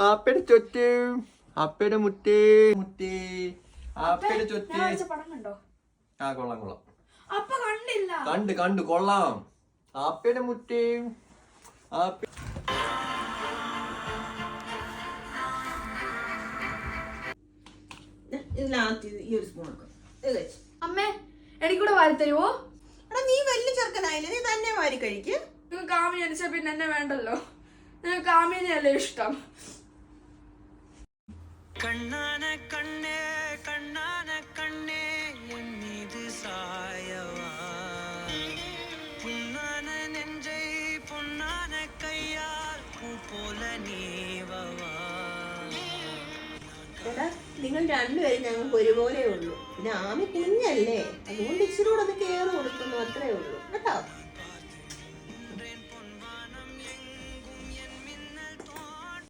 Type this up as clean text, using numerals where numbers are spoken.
ആപ്പയുടെ ചൊറ്റ്, ആപ്പയുടെ മുറ്റേ മുറ്റേ, ആപ്പയുടെ ചൊറ്റ്. ആ കൊള്ളാം കൊള്ളാം. കണ്ട് കണ്ട് കൊള്ളാം. ആപ്പയുടെ മുറ്റേ ആപ്പ. അമ്മേ എനിക്കൂടെ വാരി തരുവോ? നീ വലിയ ചെറുക്കനായില്ലേ, നീ തന്നെ വാരി കഴിക്കും. നിങ്ങൾക്ക് ആമി അടിച്ച പിന്നെ എന്നെ വേണ്ടല്ലോ. നിങ്ങൾക്ക് ആമീനെയല്ലേ ഇഷ്ടം. കണ്ണാന കണ്ണേ കണ്ണാന കണ്ണേ എന്നീത് സായവാ പുന്നാന നെഞ്ചൈ പൊന്നാന കയ്യാൽ പൂ പോലെ നീവവാ. നിങ്ങൾ രണ്ടുപേരും ഞങ്ങൾക്ക് ഒരുപോലെ ഉള്ളൂ. പിന്നെ ആമി കുഞ്ഞല്ലേ, അതുകൊണ്ട് ഇച്ചിരി കൂടെ ഒന്ന് കെയർ കൊടുക്കുന്നു, അത്രേ ഉള്ളൂ കേട്ടോ.